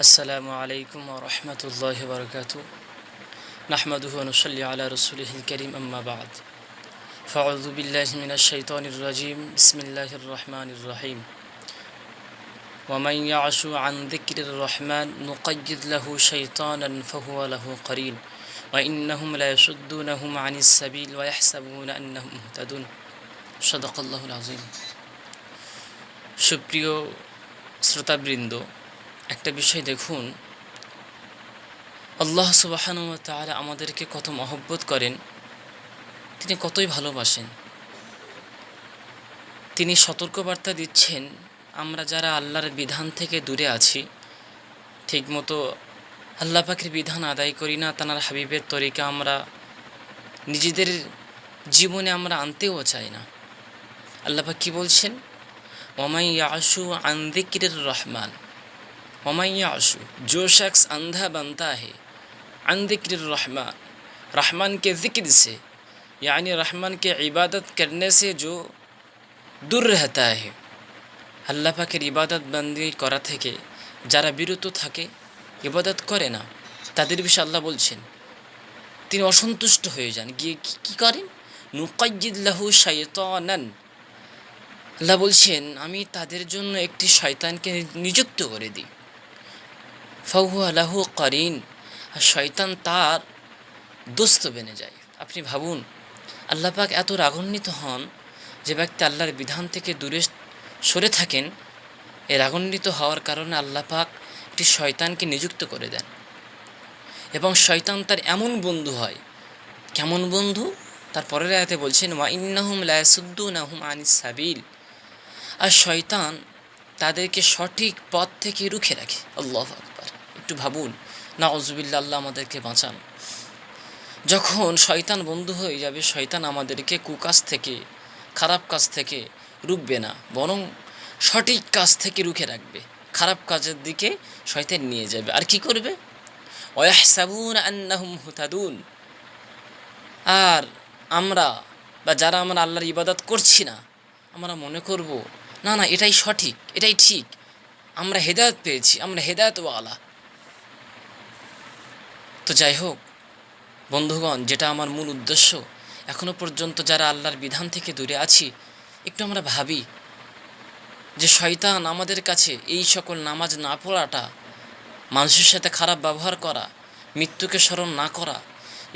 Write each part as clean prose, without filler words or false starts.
السلام عليكم ورحمة الله وبركاته نحمده ونصلي على رسوله الكريم أما بعد فأعوذ بالله من الشيطان الرجيم بسم الله الرحمن الرحيم ومن يعش عن ذكر الرحمن نقيض له شيطانا فهو له قرين وإنهم لا يصدونهم عن السبيل ويحسبون أنهم مهتدون صدق الله العظيم সুপ্রিয় শ্রোতাবৃন্দ, একটা বিষয় দেখুন, আল্লাহ সুবহানাহু ওয়া তাআলা আমাদেরকে কত মহব্বত করেন, তিনি কতই ভালোবাসেন। তিনি সতর্কবার্তা দিচ্ছেন, আমরা যারা আল্লাহর বিধান থেকে দূরে আছি, ঠিকমতো আল্লাহ পাকের বিধান আদায় করি না, তাঁর হাবিবের তরিকা আমরা নিজেদের জীবনে আমরা আনতেও চাই না। আল্লাহ পাক কী বলছেন? ওয়ামান ইয়াশু আন যিকরির রহমান, वमन याशु, जो शख्स अंधा बनता है अन ज़िक्र रहमान, रहमान के ज़िक्र से, यानी रहमान के इबादत करने से जो दूर रहता है, আল্লাহ পাকের ইবাদত বন্দি করা থেকে যারা বিরত থাকে, ইবাদত করে না, তাদের বিষয়ে আল্লাহ বলছেন তিনি অসন্তুষ্ট হয়ে যান, গিয়ে কী করেন? নুকাইয়িদ লাহু শাইতানান, আল্লাহ বলছেন আমি তাদের জন্য একটি শয়তানকে নিযুক্ত করে দিই। ফাহুয়া লাহু কারিন, আর শয়তান তার দোস্ত বেনে যায়। আপনি ভাবুন, আল্লাহ পাক এত রাগান্বিত হন, যে ব্যক্তি আল্লাহর বিধান থেকে দূরে সরে থাকেন, এই রাগান্বিত হওয়ার কারণে আল্লাহ পাক একটি শয়তানকে নিযুক্ত করে দেন, এবং শয়তান তার এমন বন্ধু হয়, কেমন বন্ধু? তার পরের আয়াতে বলছেন ওয়া ইন্নাহুম লা ইয়াসুদ্দুনাহুম আনিস সাবিল, আর শয়তান তাদেরকে সঠিক পথ থেকে রুখে রাখে। আল্লাহু আকবার। একটু ভাবুন, নাউযুবিল্লাহ, আল্লাহ আমাদেরকে বাঁচান। যখন শয়তান বন্ধু হয়ে যাবে, শয়তান আমাদেরকে কুকাজ থেকে, খারাপ কাজ থেকে রুখবে না, বরং সঠিক কাজ থেকে রুখে রাখবে, খারাপ কাজের দিকে শয়তান নিয়ে যাবে। আর কি করবে? ওয়াহসাবুনা আন্নাহুম মুহতাদুন, আর আমরা বা যারা আমরা আল্লাহর ইবাদত করছি না, আমরা মনে করব না না এটাই সঠিক, এটাই ঠিক, আমরা হেদায়েত পেয়েছি, আমরা হেদায়েতওয়ালা। তো যাই হোক বন্ধুগণ, যেটা আমার মূল উদ্দেশ্য, এখনও পর্যন্ত যারা আল্লাহর বিধান থেকে দূরে আছি, একটু আমরা ভাবি যে শয়তান আমাদের কাছে এই সকল নামাজ না পড়াটা, মানুষের সাথে খারাপ ব্যবহার করা, মৃত্যুকে স্মরণ না করা,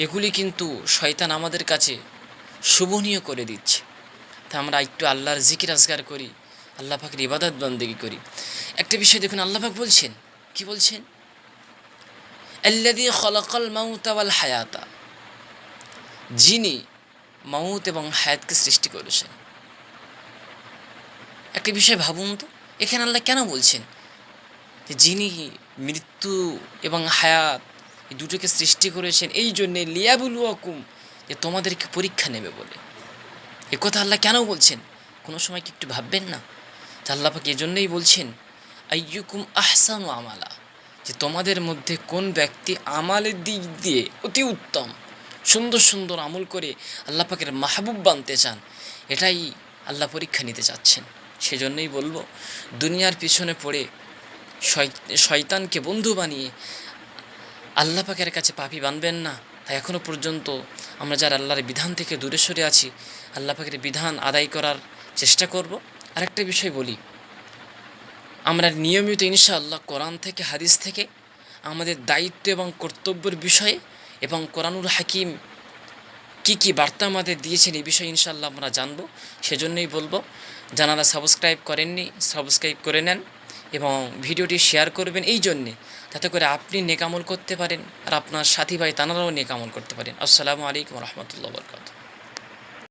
এগুলি কিন্তু শয়তান আমাদের কাছে শুভনীয় করে দিচ্ছে। তা আমরা একটু আল্লাহর জিকির আজগার করি, আল্লাহ পাকের ইবাদত বন্দেগী করি। একটা বিষয় দেখুন, আল্লাহ পাক বলছেন, কি বলছেন? আল্লাযী খালাকাল মাউতা ওয়াল হায়াতা, যিনি মাউত এবং হায়াতকে সৃষ্টি করেছেন। একটা বিষয় ভাবুন তো, এখানে আল্লাহ কেন বলছেন যে যিনি মৃত্যু এবং হায়াত এই দুটোকে সৃষ্টি করেছেন, এই জন্যে লিয়াবুলুয়াকুম, যে তোমাদেরকে পরীক্ষা নেবে বলে। এ কথা আল্লাহ কেন বলছেন? কোনো সময় কি একটু ভাববেন না? যে আল্লাহ পাক এজন্যই বলছেন আইয়ুকুম আহসানু আমালা, যে তোমাদের মধ্যে কোন ব্যক্তি আমালের দিক দিয়ে অতি উত্তম, সুন্দর সুন্দর আমল করে আল্লাহ পাকের মাহবুব বানতে চান, এটাই আল্লাহ পরীক্ষা নিতে চাচ্ছেন। সেজন্যই বলবো, দুনিয়ার পিছনে পড়ে শয়তানকে বন্ধু বানিয়ে আল্লাহ পাকের কাছে পাপী বানবেন না। তাই এখনও পর্যন্ত আমরা যারা আল্লাহর বিধান থেকে দূরে সরে আছি, আল্লাহ পাকের বিধান আদায় করার চেষ্টা করব। আরেকটা বিষয় বলি, আমরা নিয়মিত ইনশাআল্লাহ কোরআন থেকে, হাদিস থেকে আমাদের দায়িত্ব এবং কর্তব্যের বিষয়ে এবং কোরআনুল হাকিম কি কি বার্তা আমাদের দিয়েছেন এই বিষয়ে ইনশাআল্লাহ আমরা জানব। সেজন্যই বলবো, যারা সাবস্ক্রাইব করেননি সাবস্ক্রাইব করে নেন এবং ভিডিওটি শেয়ার করবেন, এই জন্যে যাতে করে আপনি নেক আমল করতে পারেন আর আপনার সাথী ভাই তানারাও নেক আমল করতে পারেন। আসসালামু আলাইকুম ওয়া রাহমাতুল্লাহি ওয়া বারাকাতুহু।